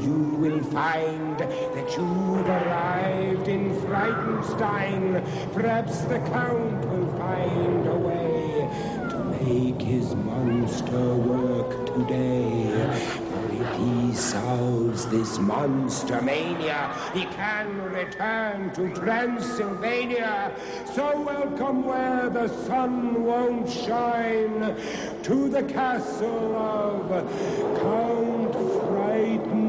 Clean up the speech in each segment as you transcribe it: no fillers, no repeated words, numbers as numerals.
you will find that you've arrived in Frightenstein. Perhaps the Count will find a way to make his monster work today. For if he solves this monster mania, he can return to Transylvania. So welcome where the sun won't shine, to the castle of Count Frightenstein.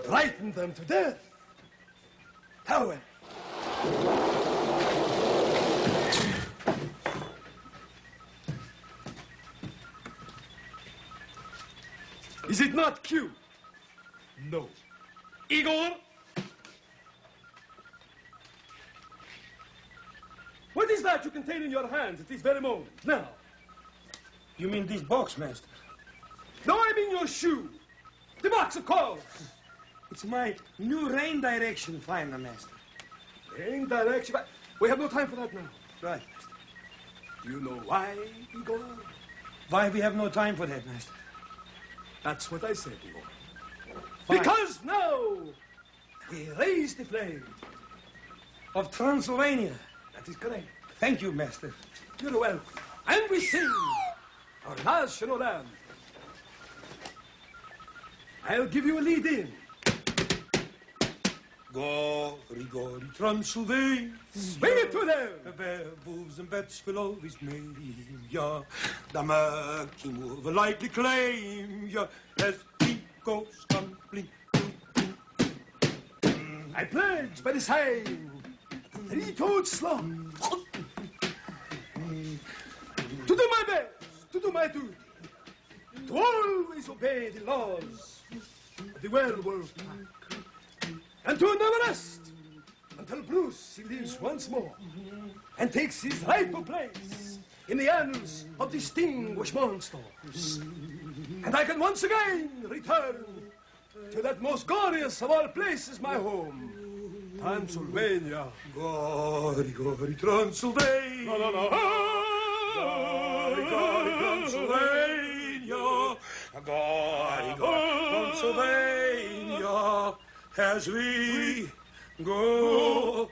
Frighten them to death. How? Is it not cute? No. Igor? What is that you contain in your hands at this very moment? Now. You mean this box, Master? No, I mean your shoe. The box, of course. It's my new rain direction finder, Master. Rain direction? We have no time for that now. Right, Master. Do you know why, Igor? Why we have no time for that, Master? That's what I said, Igor. Fine. Because now we raise the flame. Of Transylvania. That is correct. Thank you, Master. You're welcome. And we sing our national anthem. I'll give you a lead in. Gory, gory Transylvania. Swing it to them. The werewolves and bats will always maim ya. The murky move a likely claim ya. As he goes stumbling. I pledge by the sign, 3-toed slum, to do my best, to do my duty, to always obey the laws of the werewolf pack, and to never rest until Bruce he lives once more and takes his rightful place in the annals of distinguished monsters. And I can once again return to that most glorious of all places, my home, Transylvania. Gory, gory Transylvania. No, no, no. Gory, gory Transylvania. Gory, gory Transylvania. As we go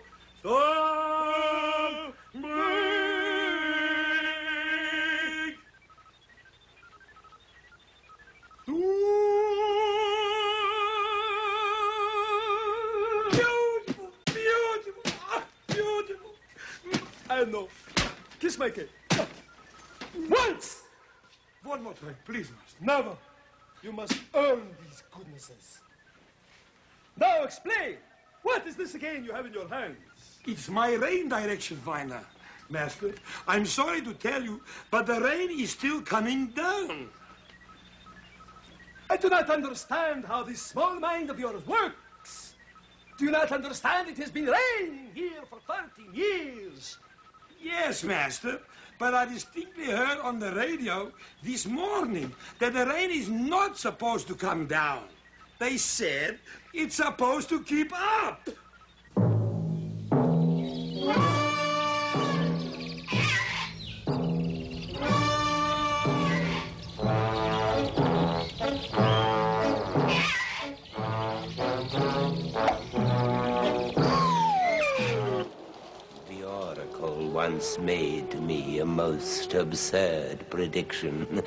I know. Kiss my cake. Once! One more time, please, Master. Never. You must earn these goodnesses. Now explain. What is this again you have in your hands? It's my rain direction finder, Master. I'm sorry to tell you, but the rain is still coming down. I do not understand how this small mind of yours works. Do you not understand it has been raining here for 13 years? Yes, Master, but I distinctly heard on the radio this morning that the rain is not supposed to come down. They said it's supposed to keep up. Once made to me a most absurd prediction.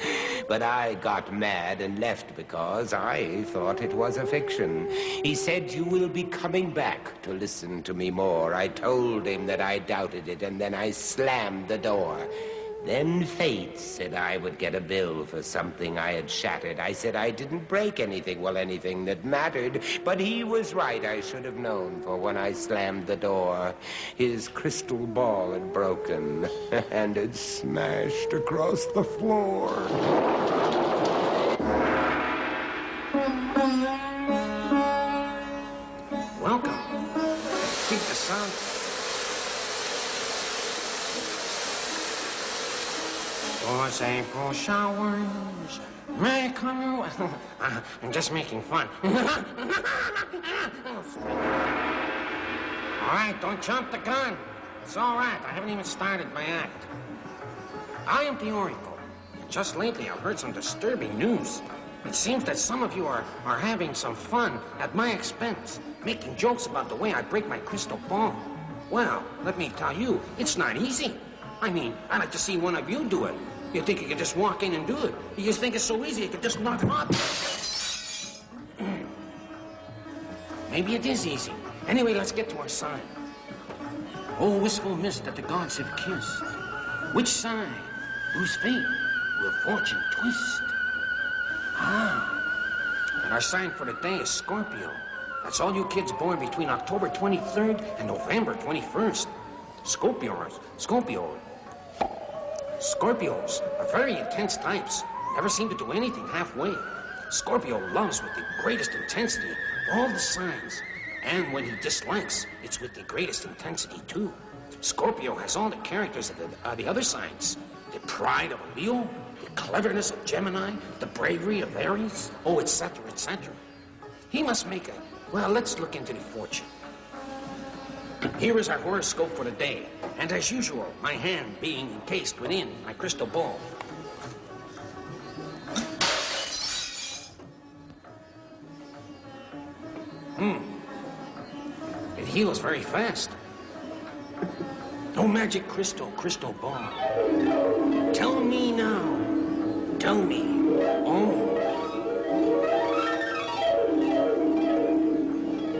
But I got mad and left because I thought it was a fiction. He said you will be coming back to listen to me more. I told him that I doubted it, and then I slammed the door. Then fate said I would get a bill for something I had shattered. I said I didn't break anything, well, anything that mattered. But he was right, I should have known, for when I slammed the door, his crystal ball had broken and had smashed across the floor. Welcome. Keep the sound. Those April showers may come. I'm just making fun. All right, don't jump the gun. It's all right. I haven't even started my act. I am the Oracle. And just lately, I've heard some disturbing news. It seems that some of you are having some fun at my expense, making jokes about the way I break my crystal ball. Well, let me tell you, it's not easy. I mean, I'd like to see one of you do it. You think you could just walk in and do it? You just think it's so easy you could just knock him up? Maybe it is easy. Anyway, let's get to our sign. Oh, wistful mist that the gods have kissed. Which sign, whose fate will fortune twist? And our sign for the day is Scorpio. That's all you kids born between October 23rd and November 21st. Scorpios are very intense types. Never seem to do anything halfway. Scorpio loves with the greatest intensity all the signs. And when he dislikes, it's with the greatest intensity, too. Scorpio has all the characters of the other signs. The pride of a Leo, the cleverness of Gemini, the bravery of Aries, etc., etc. He must make a... Well, let's look into the fortune. Here is our horoscope for the day. And as usual, my hand being encased within my crystal ball. It heals very fast. Oh, magic crystal ball. Tell me now. Tell me. Oh.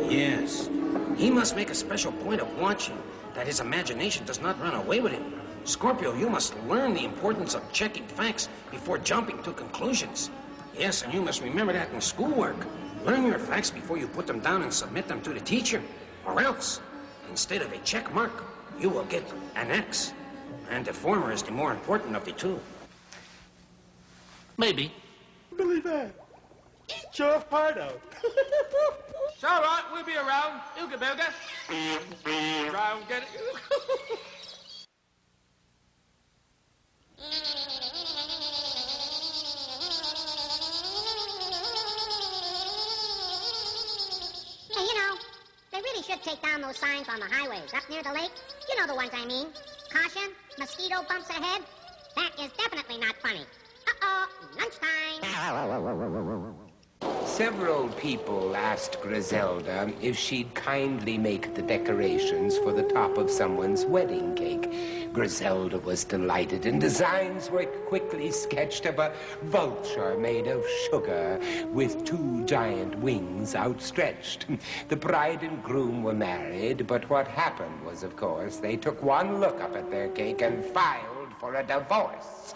Yes. He must make a special point of watching that his imagination does not run away with him. Scorpio, you must learn the importance of checking facts before jumping to conclusions. Yes, and you must remember that in schoolwork. Learn your facts before you put them down and submit them to the teacher. Or else, instead of a check mark, you will get an X. And the former is the more important of the two. Maybe. Billy Van, eat your heart out. It's all right, we'll be around. Ooga booga. Try and get it. Hey, you know, they really should take down those signs on the highways up near the lake. You know the ones I mean. Caution, mosquito bumps ahead. That is definitely not funny. Uh-oh, lunchtime. Several people asked Griselda if she'd kindly make the decorations for the top of someone's wedding cake. Griselda was delighted, and designs were quickly sketched of a vulture made of sugar with two giant wings outstretched. The bride and groom were married, but what happened was, of course, they took one look up at their cake and filed for a divorce.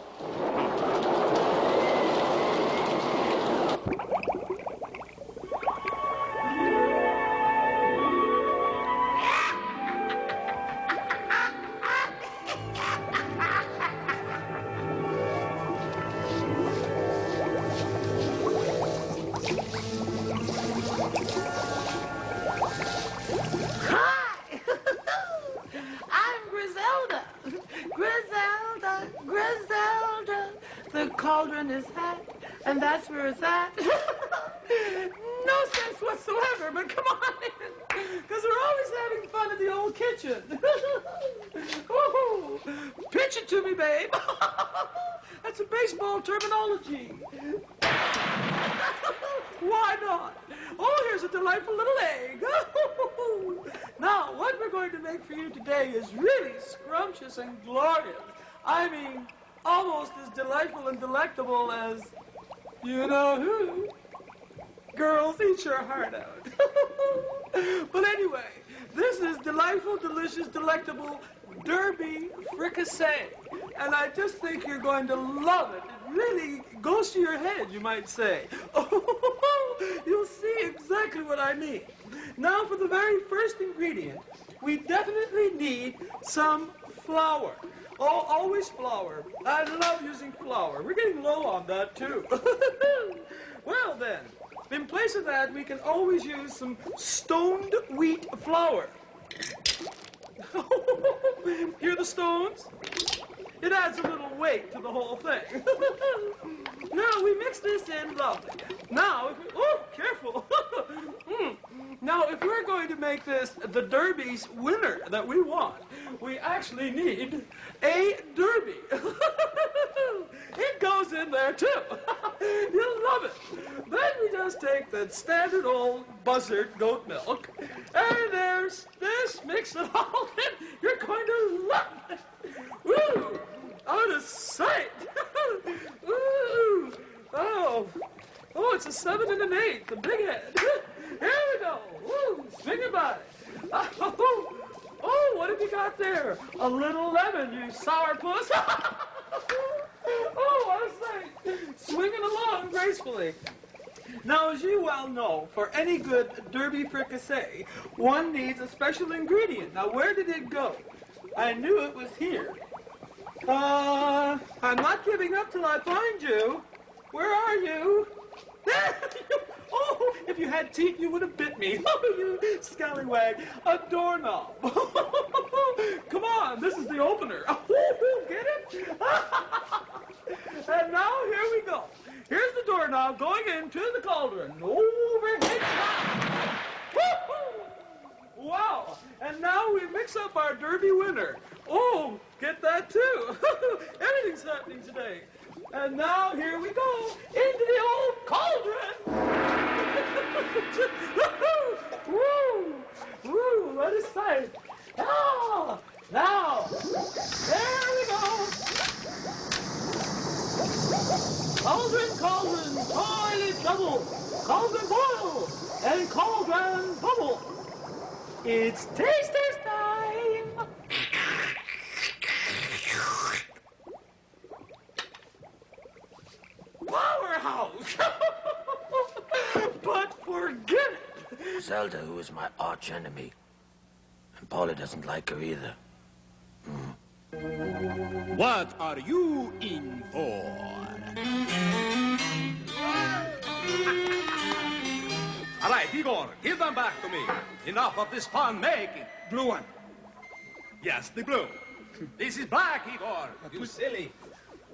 Griselda, the cauldron is hot, and that's where it's at. No sense whatsoever, but come on in, because we're always having fun in the old kitchen. Woo-hoo. Pitch it to me, babe. That's a baseball terminology. Why not? Oh, here's a delightful little egg. Now, what we're going to make for you today is really scrumptious and glorious. I mean, almost as delightful and delectable as, you know who. Girls, eat your heart out. But anyway, this is delightful, delicious, delectable Derby fricassee. And I just think you're going to love it. It really goes to your head, you might say. Oh, you'll see exactly what I mean. Now, for the very first ingredient, we definitely need some flour. Oh, always flour. I love using flour. We're getting low on that, too. Well, then, in place of that, we can always use some stoned wheat flour. Hear the stones? It adds a little weight to the whole thing. Now, we mix this in lovely. Now, if we, oh, careful. Now, if we're going to make this the Derby's winner that we want, we actually need a Derby. It goes in there, too. You'll love it. Then we just take the standard old buzzard goat milk, and there's this, mix it all in. You're going to love it. Woo! Out of sight. Ooh. Oh, it's a 7 and an 8, the big head. Here we go. Woo, swing it by. Oh, what have you got there? A little lemon, you sourpuss. Oh, what a sight. Swinging along gracefully. Now, as you well know, for any good Derby fricassee, one needs a special ingredient. Now, where did it go? I knew it was here. I'm not giving up till I find you. Where are you? Oh, if you had teeth, you would have bit me. Oh, you scallywag. A doorknob. Come on, this is the opener. Get it? And now, here we go. Here's the doorknob going into the cauldron. Overhead shot. Wow. And now we mix up our Derby winner. Oh, get that too. Everything's happening today. And now here we go into the old cauldron. Woo, woo, what a sight. Ah, now, there we go. Cauldron, cauldron, toilet trouble. Cauldron boil and cauldron bubble. It's taster's time. Powerhouse. But forget it. Zelda, who is my arch enemy. And Paula doesn't like her either. What are you in for? All right, Igor, give them back to me. Enough of this fun making. Blue one. Yes, the blue. This is black, Igor. You silly.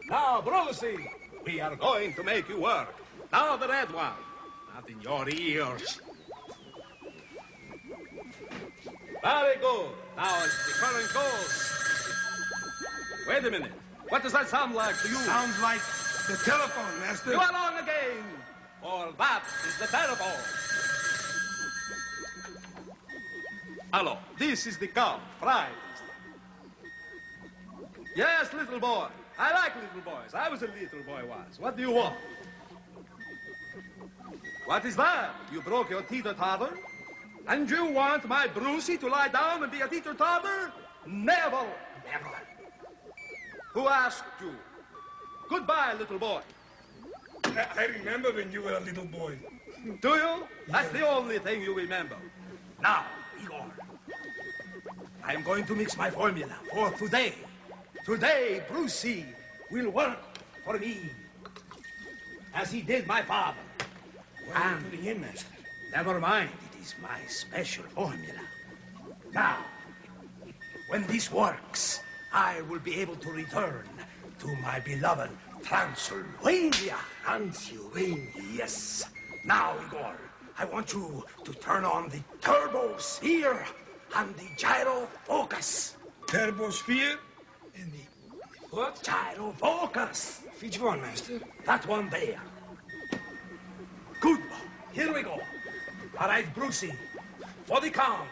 Now, Brucey, we are going to make you work. Now the red one. Not in your ears. Very good. Now as the current goes. Wait a minute. What does that sound like to you? Sounds like the telephone, Master. You are on again. For that is the telephone. Hello, this is the Count, Fry. Yes, little boy. I like little boys. I was a little boy once. What do you want? What is that? You broke your teeter-totter? And you want my Brucey to lie down and be a teeter-totter? Never. Never. Who asked you? Goodbye, little boy. I remember when you were a little boy. Do you? That's the only thing you remember. Now, Igor, I am going to mix my formula for today. Today, Brucey will work for me, as he did my father. What are you putting in, Master? Never mind, it is my special formula. Now, when this works, I will be able to return to my beloved Transylvania. Transylvania, yes. Now, Igor, I want you to turn on the turbosphere and the gyrofocus. Turbosphere and the what? Gyrofocus. Which one, Master? That one there. Good. Here we go. All right, Brucey. For the count,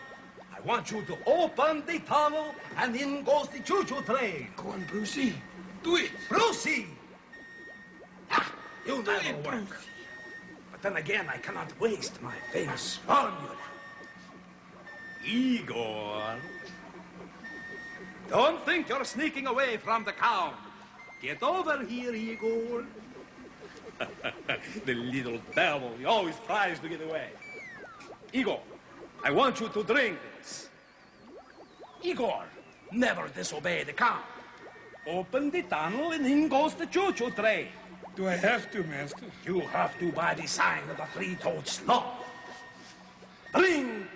I want you to open the tunnel, and in goes the choo-choo train. Go on, Brucey. Do it. Brucey! Ah, you Do never it, work. Brucey. But then again, I cannot waste my famous formula. Igor. Don't think you're sneaking away from the count. Get over here, Igor. The little devil, he always tries to get away. Igor, I want you to drink this. Igor, never disobey the count. Open the tunnel and in goes the choo-choo train. Do I have to, Master? You have to by the sign of the three-toed sloth. Drink.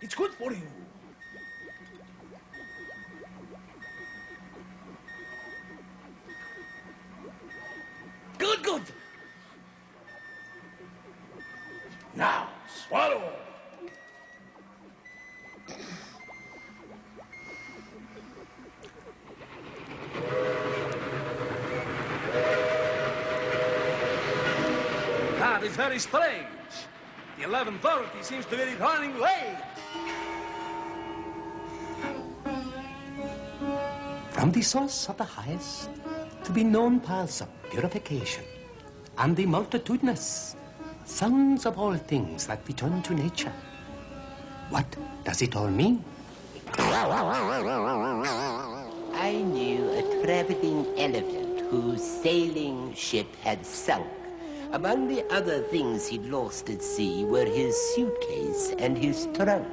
It's good for you. Good, good. Now, swallow. That is very strange. The 11:30 seems to be running late. From the source of the highest, to be known paths of purification, and the multitudinous sounds of all things that return to nature. What does it all mean? I knew a traveling elephant whose sailing ship had sunk. Among the other things he'd lost at sea were his suitcase and his trunk.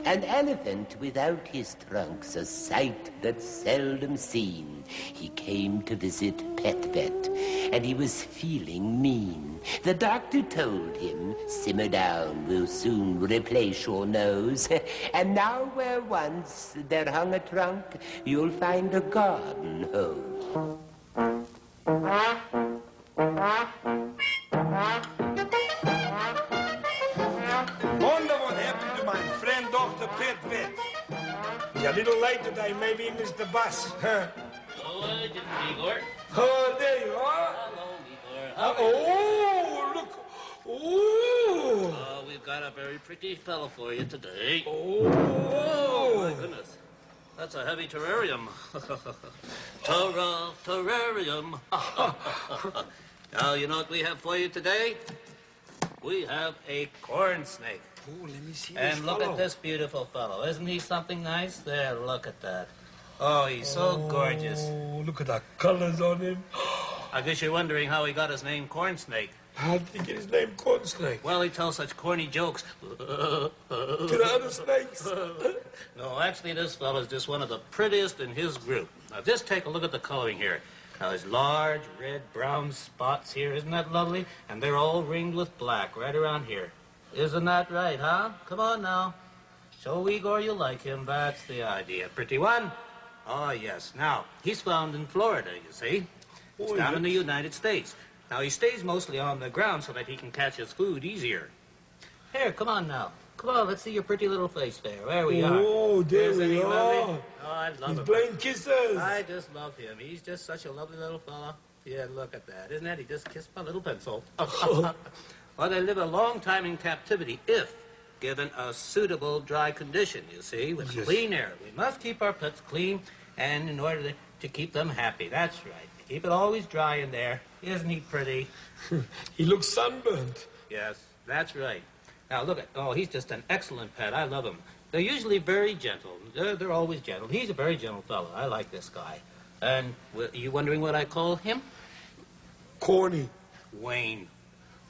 An elephant without his trunk's a sight that's seldom seen. He came to visit Pet Vet, and he was feeling mean. The doctor told him, simmer down, we'll soon replace your nose. And now where once there hung a trunk, you'll find a garden hose. Wonder what happened to my friend Dr. Pet Vet. He's a little late today. Maybe he missed the bus. Huh? Oh, Igor. Oh, there you are. Hello, Igor. Oh, look. Oh. We've got a very pretty fellow for you today. Oh. My goodness. That's a heavy terrarium. Terrarium. Now, you know what we have for you today? We have a corn snake. Oh, let me see And this look fellow. at this beautiful fellow. Isn't he something nice? There, look at that. Oh, he's so gorgeous. Oh, look at the colors on him. I guess you're wondering how he got his name Corn Snake. How did he get his name Corn Snake? Well, he tells such corny jokes. To the other snakes? No, actually, this fellow's just one of the prettiest in his group. Now, just take a look at the coloring here. Now, there's large red, brown spots here. Isn't that lovely? And they're all ringed with black right around here. Isn't that right, huh? Come on now. Show Igor you like him. That's the idea. Pretty one? Oh, yes. Now, he's found in Florida, you see. It's down in the United States. Now, he stays mostly on the ground so that he can catch his food easier. Here, come on now. Come on, let's see your pretty little face there. There we are. Oh, there Isn't we he are. lovely? Oh, I love He's him. playing kisses. I just love him. He's just such a lovely little fella. Yeah, look at that. Isn't that? He just kissed my little pencil. Well, they live a long time in captivity if given a suitable dry condition, you see, with clean air. We must keep our pets clean, and in order to keep them happy. That's right. Keep it always dry in there. Isn't he pretty? He looks sunburned. Yes, that's right. Now, look at, oh, he's just an excellent pet. I love him. They're usually very gentle. They're always gentle. He's a very gentle fellow. I like this guy. And you wondering what I call him? Corny. Wayne.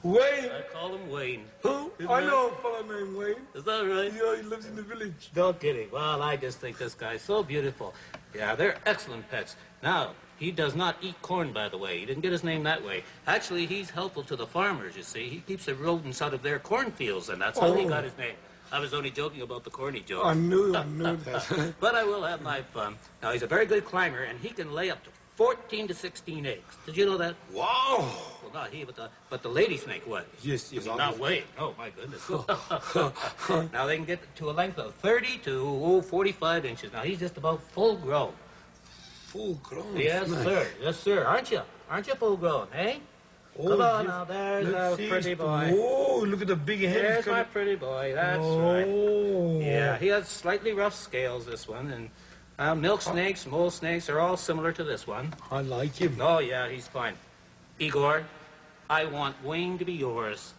Wayne? I call him Wayne. Who? I know a fellow named Wayne. Is that right? Yeah, he lives in the village. Don't kidding. Well, I just think this guy's so beautiful. Yeah, they're excellent pets. Now, he does not eat corn, by the way. He didn't get his name that way. Actually, he's helpful to the farmers, you see. He keeps the rodents out of their cornfields, and that's how he got his name. I was only joking about the corny joke. I knew that. But I will have my fun. Now, he's a very good climber, and he can lay up to 14 to 16 eggs. Did you know that? Wow. Well, not he, but the lady snake would. Yes, yes. Not Wayne. Oh, my goodness. Now, they can get to a length of 30 to 45 inches. Now, he's just about full grown. Full grown? Yes, Nice. sir. Yes, sir. Aren't you? Aren't you full grown, eh? Oh, Come on yes. now. There's Let's our see pretty his- boy. Oh, look at the big head. There's my pretty boy. That's right. Yeah, he has slightly rough scales, this one, and milk snakes, mole snakes are all similar to this one. I like him. Oh, yeah, he's fine. Igor, I want Wayne to be yours.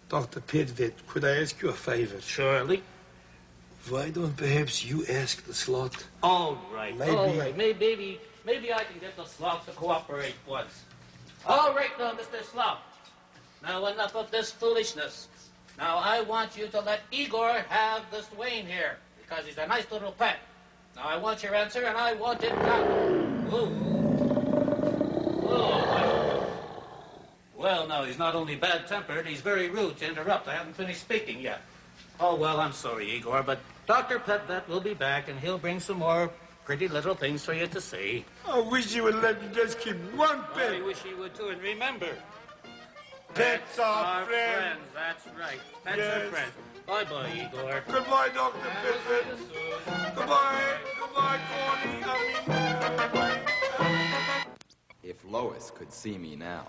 Dr. Pet Vet, could I ask you a favor? Surely. Why don't perhaps you ask the slot? All right, Maybe. all right. Maybe I can get the sloth to cooperate once. All right now, Mr. Sloth. Now enough of this foolishness. Now I want you to let Igor have this Wayne here, because he's a nice little pet. Now I want your answer, and I want it now. Ooh. Oh, well, now, he's not only bad-tempered, he's very rude to interrupt. I haven't finished speaking yet. Oh, well, I'm sorry, Igor, but Dr. Petvet will be back, and he'll bring some more pretty little things for you to see. I wish you would let me just keep one pet. I wish he would, too. And remember, Pets are friends. That's right. Pets Yes. are friends. Bye-bye, Igor. Goodbye, Dr. Petvet. Goodbye. Goodbye, Corny. If Lois could see me now.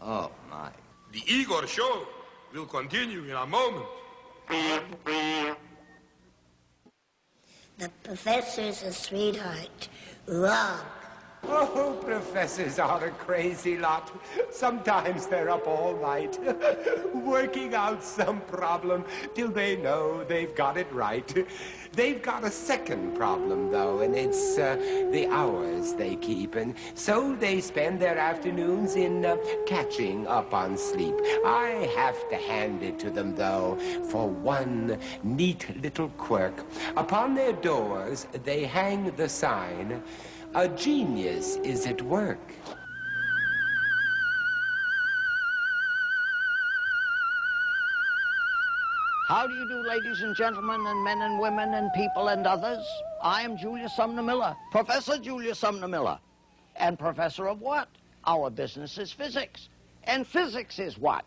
Oh, my. The Igor show will continue in a moment. The professor's a sweetheart. Wrong. Oh, professors are a crazy lot. Sometimes they're up all night, working out some problem till they know they've got it right. They've got a second problem, though, and it's the hours they keep. And so they spend their afternoons in catching up on sleep. I have to hand it to them, though, for one neat little quirk. Upon their doors, they hang the sign, "A genius is at work." How do you do, ladies and gentlemen, and men and women and people and others? I am Julius Sumner Miller, Professor Julius Sumner Miller. And professor of what? Our business is physics. And physics is what?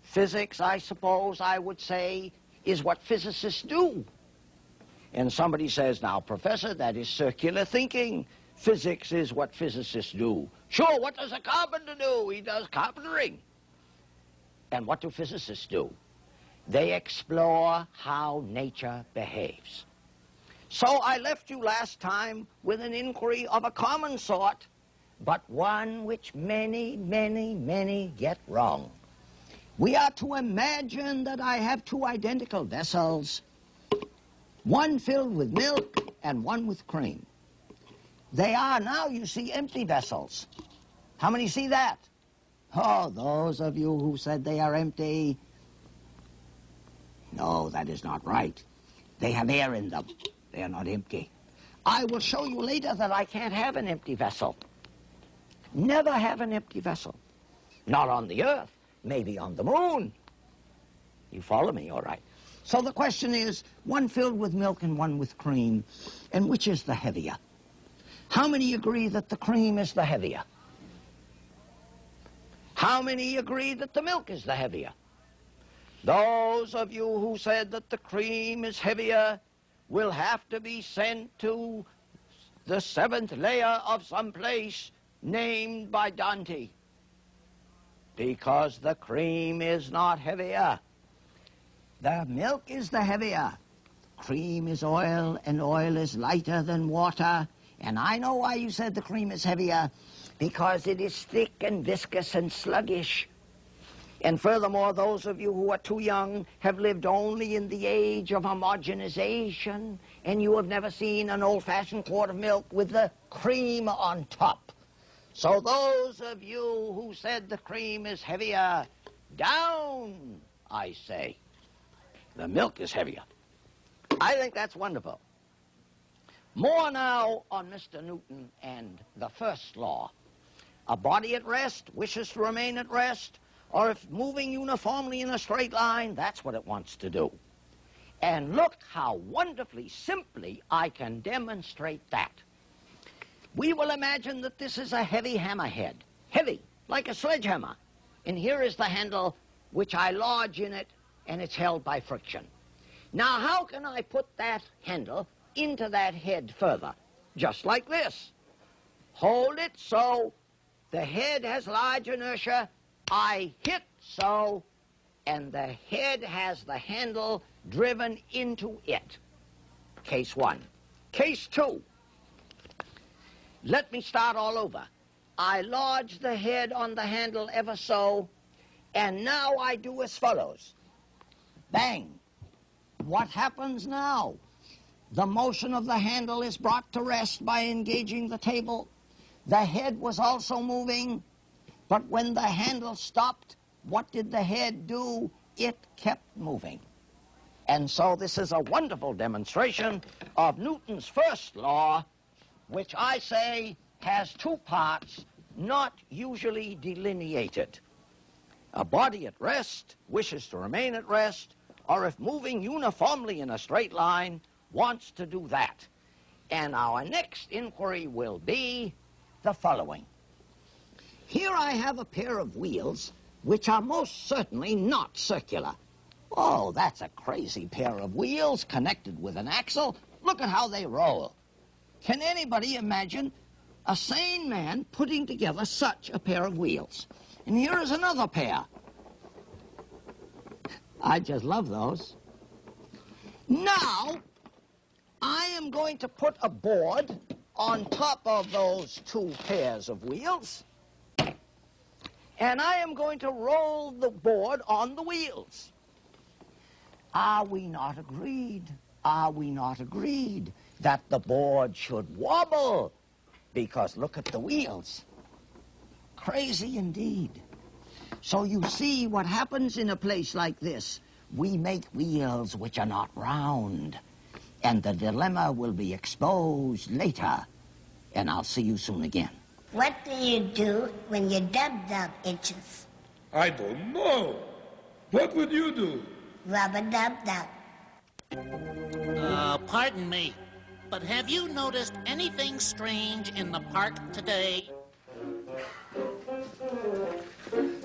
Physics, I suppose I would say, is what physicists do. And somebody says, now, Professor, that is circular thinking. Physics is what physicists do. Sure, what does a carpenter do? He does carpentering. And what do physicists do? They explore how nature behaves. So I left you last time with an inquiry of a common sort, but one which many, many, many get wrong. We are to imagine that I have two identical vessels, one filled with milk and one with cream. They are now, you see, empty vessels. How many see that? Oh, those of you who said they are empty. No, that is not right. They have air in them. They are not empty. I will show you later that I can't have an empty vessel. Never have an empty vessel. Not on the earth, maybe on the moon. You follow me, all right. So the question is, one filled with milk and one with cream, and which is the heavier? How many agree that the cream is the heavier? How many agree that the milk is the heavier? Those of you who said that the cream is heavier will have to be sent to the 7th layer of some place named by Dante, because the cream is not heavier. The milk is the heavier. Cream is oil, and oil is lighter than water. And I know why you said the cream is heavier, because it is thick and viscous and sluggish. And furthermore, those of you who are too young have lived only in the age of homogenization, and you have never seen an old-fashioned quart of milk with the cream on top. So those of you who said the cream is heavier, down, I say. The milk is heavier. I think that's wonderful. More now on Mr. Newton and the first law. A body at rest wishes to remain at rest, or if moving uniformly in a straight line, that's what it wants to do. And look how wonderfully simply I can demonstrate that. We will imagine that this is a heavy hammerhead, heavy, like a sledgehammer. And here is the handle which I lodge in it, and it's held by friction. Now, how can I put that handle into that head further? Just like this. Hold it so the head has large inertia. I hit so, and the head has the handle driven into it. Case one. Case two. Let me start all over. I lodge the head on the handle ever so, and now I do as follows. Bang. What happens now? The motion of the handle is brought to rest by engaging the table. The head was also moving, but when the handle stopped, what did the head do? It kept moving. And so this is a wonderful demonstration of Newton's first law, which I say has two parts, not usually delineated. A body at rest wishes to remain at rest, or if moving uniformly in a straight line, wants to do that. And our next inquiry will be the following. Here I have a pair of wheels which are most certainly not circular. Oh, that's a crazy pair of wheels connected with an axle. Look at how they roll. Can anybody imagine a sane man putting together such a pair of wheels? And here is another pair. I just love those. Now, I am going to put a board on top of those two pairs of wheels, and I am going to roll the board on the wheels. Are we not agreed? Are we not agreed that the board should wobble? Because look at the wheels. Crazy indeed. So you see what happens in a place like this. We make wheels which are not round, and the dilemma will be exposed later. And I'll see you soon again. What do you do when you dub-dub itches? I don't know. What would you do? Rub-a-dub-dub. Pardon me, but have you noticed anything strange in the park today?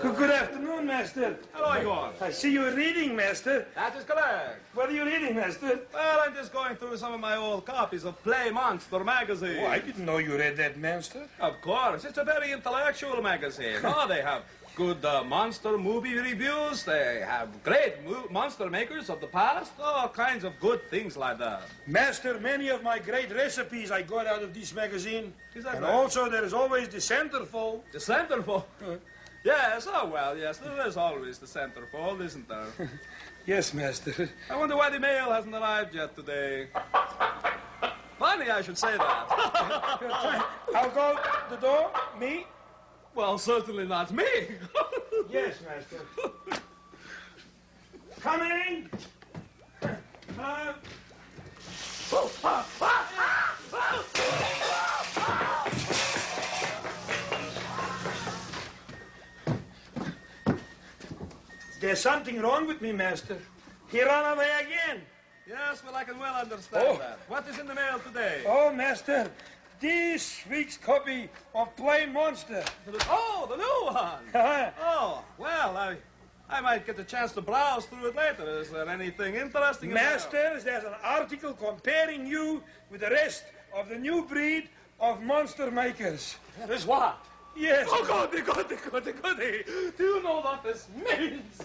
Good afternoon, Master. Hello, Igor. I see you're reading, Master. That is correct. What are you reading, Master? Well, I'm just going through some of my old copies of Play Monster magazine. Oh, I didn't know you read that, Master. Of course. It's a very intellectual magazine. Oh, they have good monster movie reviews. They have great monster makers of the past. All kinds of good things like that. Master, many of my great recipes I got out of this magazine. Is that and right? also there is always the centerfold. The centerfold? Yes, oh well, yes, there's always the centerfold, isn't there? Yes, Master. I wonder why the mail hasn't arrived yet today. Funny I should say that. I'll go the door. Me? Well, certainly not me. Yes, Master. Coming. There's something wrong with me, Master. He ran away again. Yes, well, I can well understand that. What is in the mail today? Oh, Master, this week's copy of Play Monster. Oh, the new one. Oh, well, I might get a chance to browse through it later. Is there anything interesting? Master, there's an article comparing you with the rest of the new breed of monster makers. There is what? Yes. Oh, goody. Do you know what this means?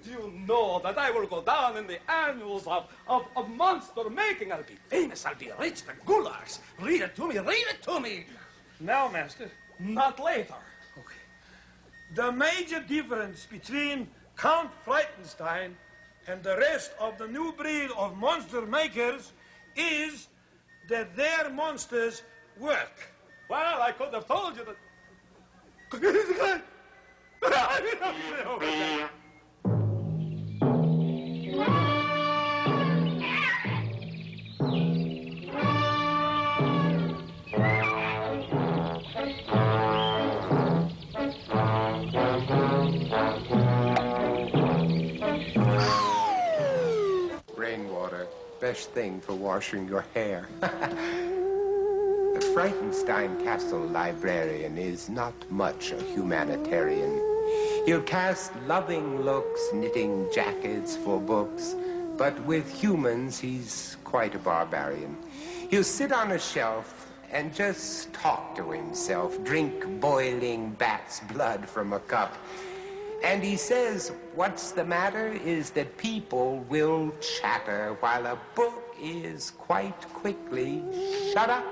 Do you know that I will go down in the annals of monster making? I'll be famous, I'll be rich, the gulags. Read it to me. Now, Master. Not later. Okay. The major difference between Count Frightenstein and the rest of the new breed of monster makers is that their monsters work. Well, I could have told you that... Rainwater, best thing for washing your hair. The Frightenstein Castle librarian is not much a humanitarian. He'll cast loving looks, knitting jackets for books, but with humans he's quite a barbarian. He'll sit on a shelf and just talk to himself, drink boiling bat's blood from a cup. And he says what's the matter is that people will chatter while a book is quite quickly shut up.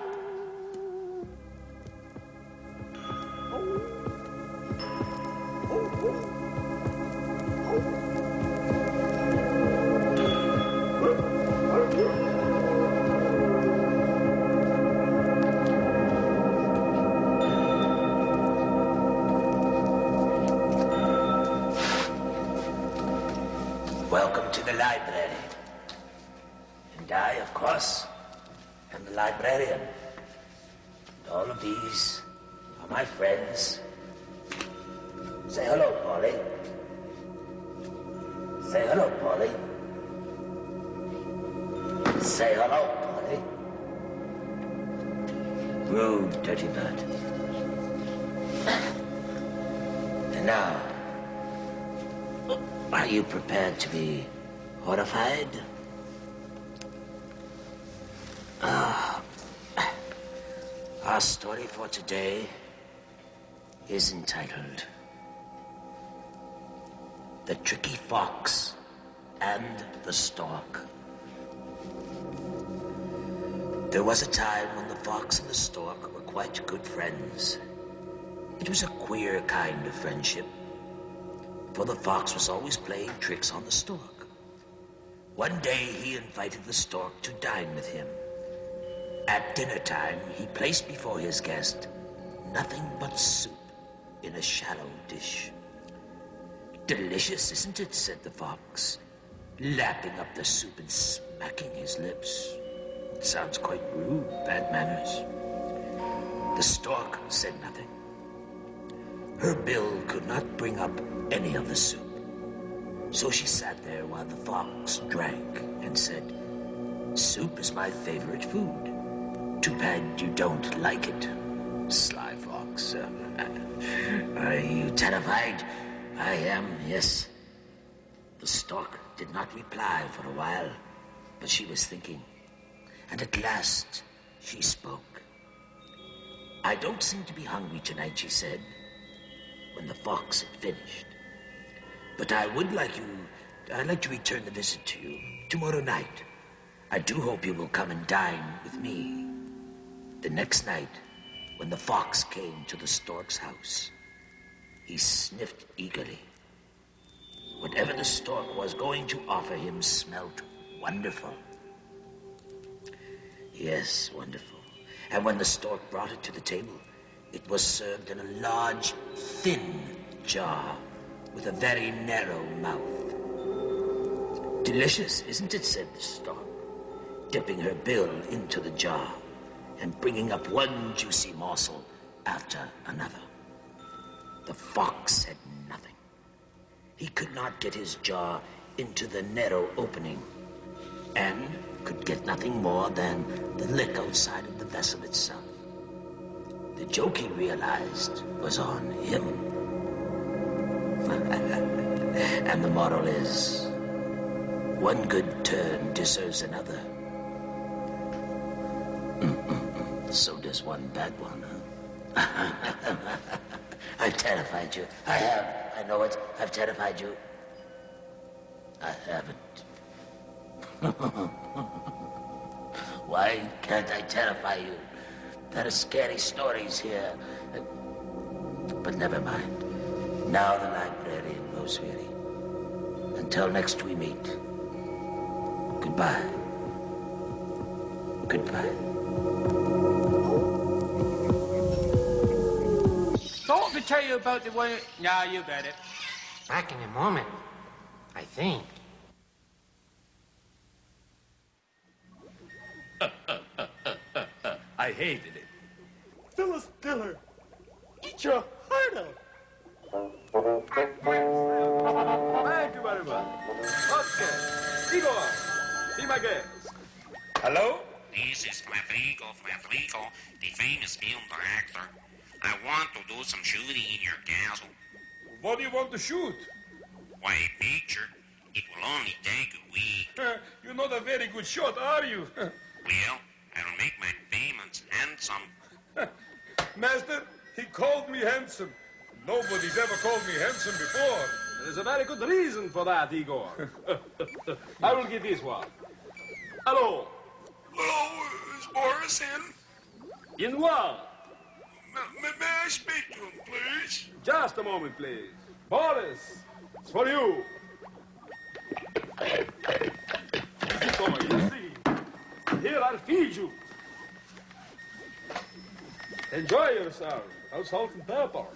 Welcome to the library. And I, of course, am the librarian. And all of these are my friends. Say hello, Polly. Say hello, Polly. Say hello, Polly. Rude, dirty bird. And now, are you prepared to be horrified? Our story for today is entitled The Tricky Fox and the Stork. There was a time when the fox and the stork were quite good friends. It was a queer kind of friendship, for the fox was always playing tricks on the stork. One day he invited the stork to dine with him. At dinner time, he placed before his guest nothing but soup in a shallow dish. "Delicious, isn't it?" said the fox, lapping up the soup and smacking his lips. It sounds quite rude, bad manners. The stork said nothing. Her bill could not bring up any of the soup. So she sat there while the fox drank and said, "Soup is my favorite food. Too bad you don't like it, sly fox." Are you terrified? I am, yes. The stork did not reply for a while, but she was thinking. And at last, she spoke. "I don't seem to be hungry tonight," she said, when the fox had finished. "But I'd like to return the visit to you tomorrow night. I do hope you will come and dine with me." The next night, when the fox came to the stork's house, he sniffed eagerly. Whatever the stork was going to offer him smelled wonderful. Yes, wonderful. And when the stork brought it to the table, it was served in a large, thin jar with a very narrow mouth. "Delicious, isn't it?" said the stork, dipping her bill into the jar and bringing up one juicy morsel after another. The fox said nothing. He could not get his jar into the narrow opening and could get nothing more than the lick outside of the vessel itself. The joke, he realized, was on him. And the moral is, one good turn deserves another. So does one bad one, huh? I've terrified you. I have. I know it. I've terrified you. I haven't. Why can't I terrify you? There are scary stories here. But never mind. Now the librarian grows weary. Until next we meet. Goodbye. Goodbye. Don't me tell you about the way... Now you got it. Back in a moment, I think. I hated it. Phyllis Diller, eat your heart out. Thank you very much. Okay, Igor, be my guest. Hello? This is Flatrico, the famous film director. I want to do some shooting in your castle. What do you want to shoot? Why, a picture. It will only take a week. You're not a very good shot, are you? Well, I'll make my payments handsome. Master, he called me handsome. Nobody's ever called me handsome before. There's a very good reason for that, Igor. I will give this one. Hello. Hello, is Boris in? In what? May I speak to him, please? Just a moment, please. Boris, it's for you. Easy, boy, easy. Here, I'll feed you. Enjoy yourself. No salt and pepper.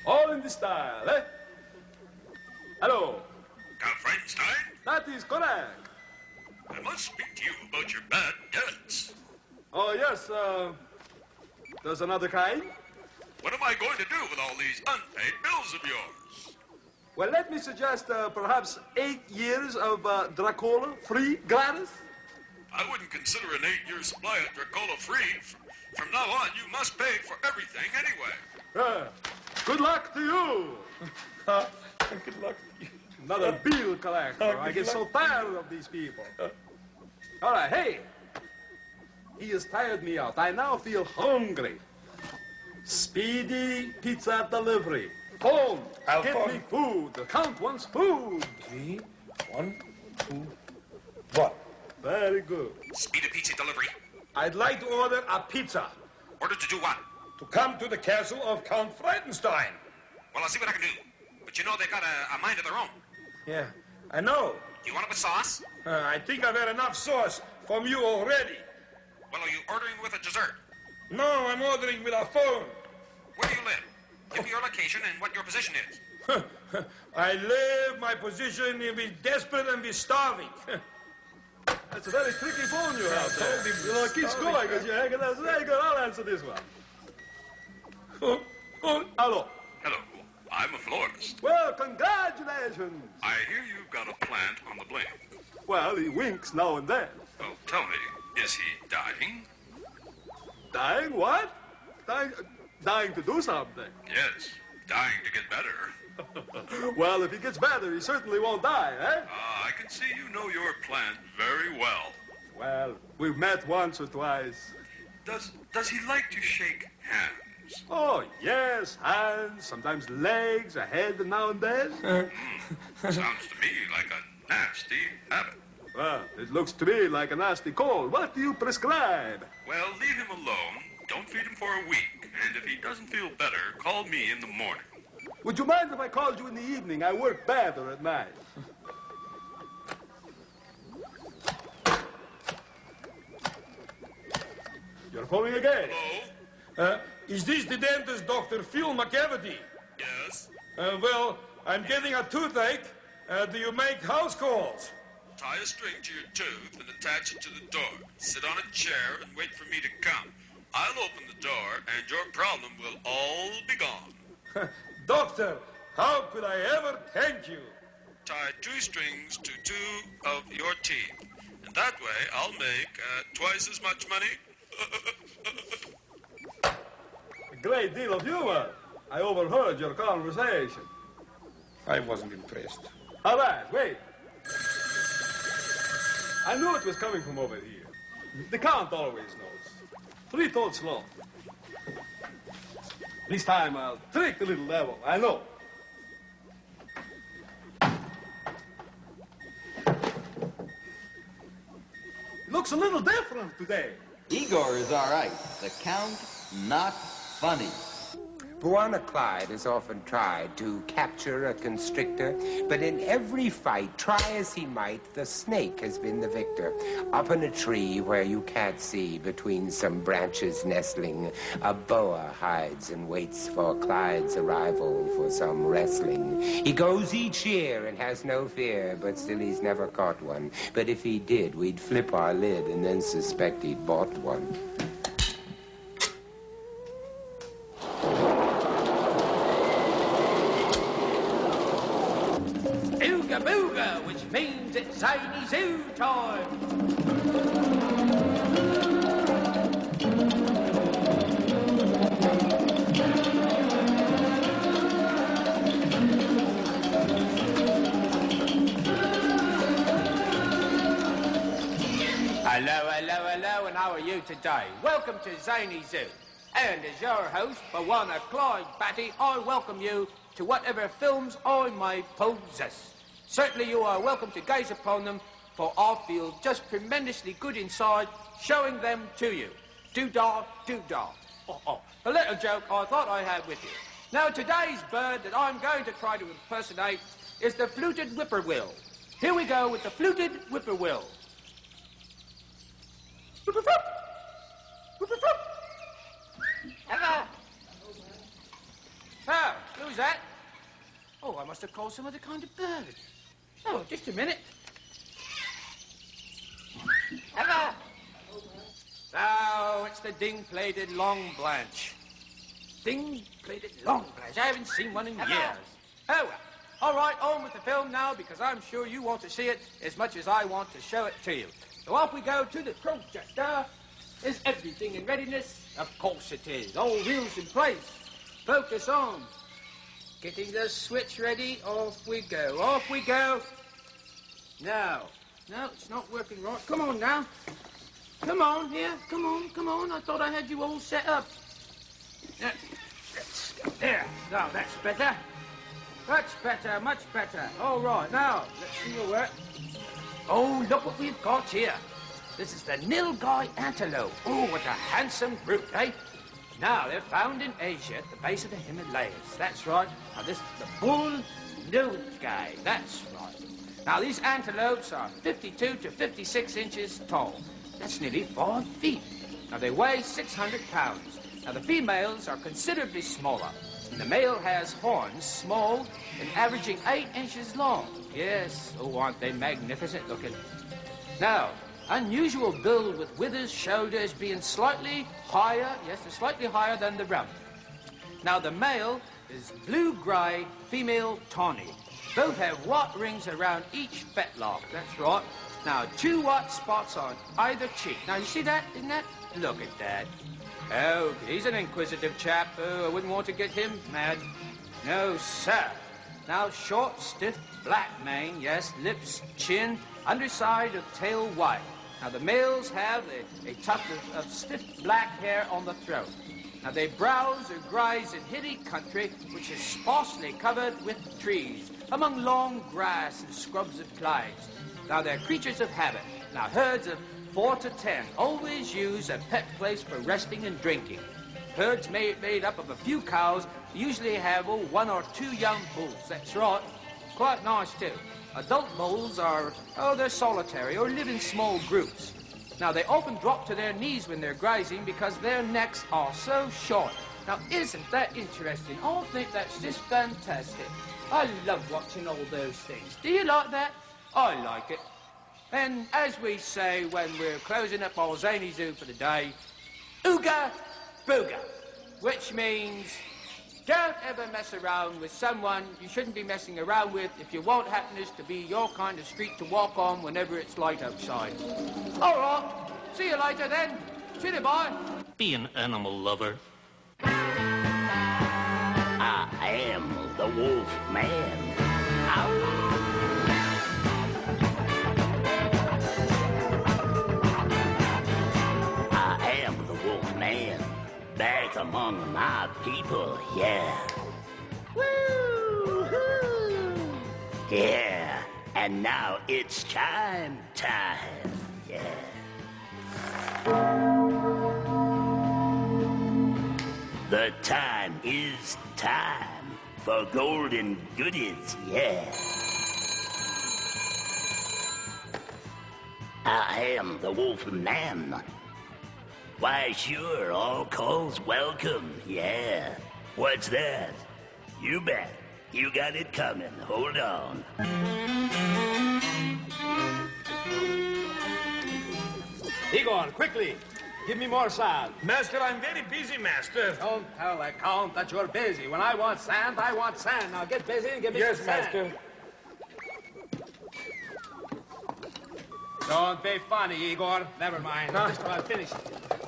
All All in the style, eh? Hello. Ghtenstein? That is correct. I must speak to you about your bad debts. Oh, yes, there's another kind? What am I going to do with all these unpaid bills of yours? Well, let me suggest perhaps 8 years of Dracola free, gratis. I wouldn't consider an 8-year supply of Dracola free. From now on, you must pay for everything anyway. Good luck to you. Good luck to you. Another bill collector. I get so tired of these people. All right, hey. He has tired me out. I now feel hungry. Speedy pizza delivery. Phone. Get me food. The Count wants food. 3, 1, 2, what? Very good. Speedy pizza delivery. I'd like to order a pizza. Order to do what? To come to the castle of Count Freudenstein. Well, I'll see what I can do. But you know they got a mind of their own. Yeah, I know. You want it with sauce? I think I've had enough sauce from you already. Well, are you ordering with a dessert? No, I'm ordering with a phone. Where do you live? Give me your location and what your position is. I live my position in be desperate and be starving. That's a very tricky phone you have there. You know, keep going because you're hanging out. Very good. I'll answer this one. Hello. Hello. I'm a florist. Well, congratulations. I hear you've got a plant on the blink. Well, he winks now and then. Well, tell me, is he dying? Dying? What? Dying to do something. Yes, dying to get better. Well, if he gets better, he certainly won't die, eh? I can see you know your plant very well. Well, we've met once or twice. Does he like to shake hands? Oh, yes, hands, sometimes legs, a head now and then. Sounds to me like a nasty habit. Well, it looks to me like a nasty cold. What do you prescribe? Well, leave him alone. Don't feed him for a week. And if he doesn't feel better, call me in the morning. Would you mind if I called you in the evening? I work better at night. You're phoning again. Hello? Is this the dentist, Dr. Phil McCavity? Yes? Well, I'm getting a toothache. Do you make house calls? Tie a string to your tooth and attach it to the door. Sit on a chair and wait for me to come. I'll open the door and your problem will all be gone. Doctor, how could I ever thank you? Tie 2 strings to 2 of your teeth. And that way I'll make twice as much money. A great deal of humor. I overheard your conversation. I wasn't impressed. All right, wait. I knew it was coming from over here. The Count always knows. 3 toed slow. This time I'll trick the little devil. I know. He looks a little different today. Igor is all right. The Count, not funny. Buana Clyde has often tried to capture a constrictor, but in every fight, try as he might, the snake has been the victor. Up in a tree where you can't see, between some branches nestling, a boa hides and waits for Clyde's arrival for some wrestling. He goes each year and has no fear, but still he's never caught one. But if he did, we'd flip our lid and then suspect he'd bought one. Booga booga, which means it's zany zoo time. Hello, hello, hello, and how are you today? Welcome to Zany Zoo. And as your host, Buana Clyde Batty, I welcome you to whatever films I may possess. Certainly you are welcome to gaze upon them, for I feel just tremendously good inside showing them to you. Do-da, do-da. A little joke I thought I had with you. Now, today's bird that I'm going to try to impersonate is the fluted whippoorwill. Here we go with the fluted whippoorwill. Who's that? Oh, I must have called some other kind of bird. Oh, just a minute. Hello. Oh, it's the ding-plated long blanche. Ding-plated long blanche. I haven't seen one in years. Oh, well. All right, on with the film now, because I'm sure you want to see it as much as I want to show it to you. So off we go to the projector. Is everything in readiness? Of course it is. All wheels in place. Focus on. Getting the switch ready. Off we go. Off we go. No, it's not working right. Come on now. Come on here. Come on. I thought I had you all set up. Let's go there. Now that's better. Much better. All right, now, let's see your work. Oh, look what we've got here. This is the nilgai antelope. Oh, what a handsome brute, eh? Now, they're found in Asia at the base of the Himalayas. That's right. Now, this is the bull nilgai. That's right. Now, these antelopes are 52 to 56 inches tall. That's nearly 4 feet. Now, they weigh 600 pounds. Now, the females are considerably smaller. The male has horns, small and averaging 8 inches long. Yes, oh, aren't they magnificent looking? Now, unusual build with withers, shoulders being slightly higher, yes, they're slightly higher than the rump. Now, the male is blue-grey, female tawny. Both have white rings around each fetlock, that's right. Now, 2 white spots on either cheek. Now, you see that, isn't that? Look at that. Oh, he's an inquisitive chap. Oh, I wouldn't want to get him mad. No, sir. Now, short, stiff, black mane, yes, lips, chin, underside of tail white. Now, the males have a tuft of stiff black hair on the throat. Now, they browse or graze in hilly country, which is sparsely covered with trees, among long grass and scrubs of climbs. Now, they're creatures of habit. Now, herds of 4 to 10 always use a pet place for resting and drinking. Herds made up of a few cows usually have 1 or 2 young bulls. That's right. Quite nice, too. Adult bulls are, they're solitary or live in small groups. Now, they often drop to their knees when they're grazing because their necks are so short. Now, isn't that interesting? I think that's just fantastic. I love watching all those things. Do you like that? I like it. And as we say when we're closing up our zany zoo for the day, ooga booga, which means don't ever mess around with someone you shouldn't be messing around with if you want happiness to be your kind of street to walk on whenever it's light outside. All right, see you later then. See you, bye. Be an animal lover. I am the wolf man. Ow. Back among my people, yeah. Woo-hoo! Yeah, and now it's time, yeah. The time is time for golden goodies, yeah. I am the wolf man. Why, sure, all calls welcome, yeah. What's that? You bet. You got it coming. Hold on. Igor, quickly. Give me more sand. Master, I'm very busy, master. Don't tell the Count that you're busy. When I want sand, I want sand. Now get busy and give me some sand. Yes, master. Don't be funny, Igor. Never mind. I'm just about finished.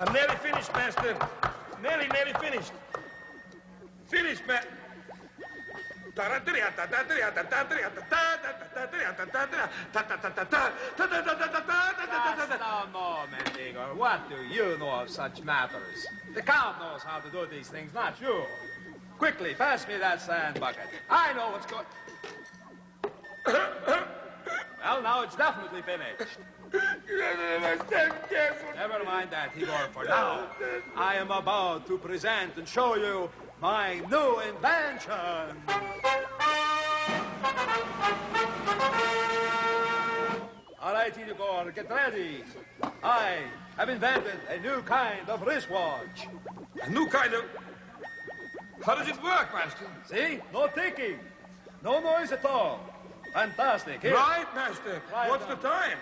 I'm nearly finished, master. Nearly finished. Finished, master. Just a moment, Igor. What do you know of such matters? The Count knows how to do these things, not you. Quickly, pass me that sand bucket. I know what's going... Well, now it's definitely finished. Never mind that, Igor. For now, I am about to present and show you my new invention. All right, Igor, get ready. I have invented a new kind of wristwatch. A new kind of... How does it work, Master? See? No ticking. No noise at all. Fantastic. Here. Right, Master. Right What's on. the time?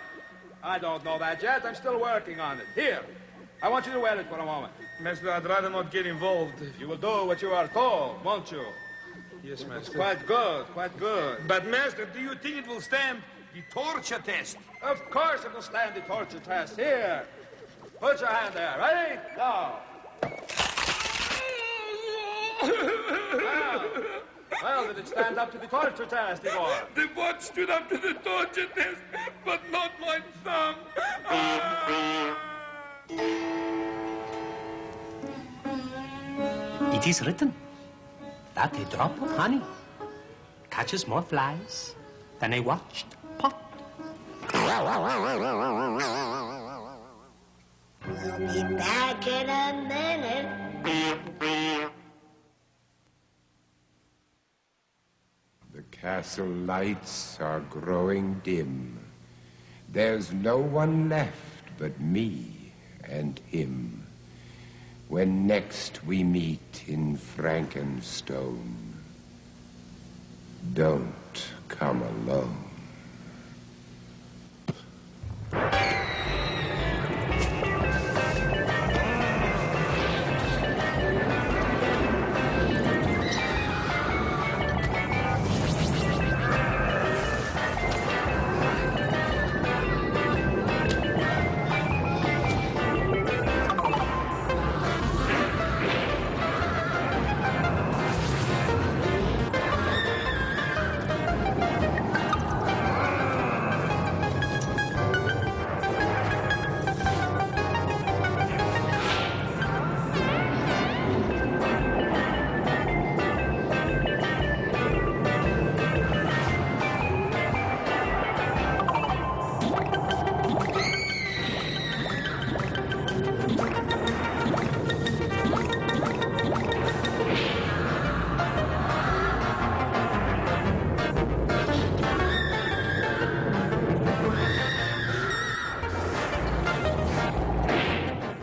I don't know that yet. I'm still working on it. Here. I want you to wear it for a moment. Master, I'd rather not get involved. You will do what you are told, won't you? Yes, Master. It's quite good, quite good. But, Master, do you think it will stand the torture test? Of course it will stand the torture test. Here. Put your hand there. Ready? Now. Well, did it stand up to the torture test, Igor? The butt stood up to the torture test, but not my thumb. It is written that a drop of honey catches more flies than a watched pot. We'll be back in a minute. The castle lights are growing dim. There's no one left but me and him. When next we meet in Frankenstone, don't come alone.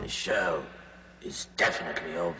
The show is definitely over.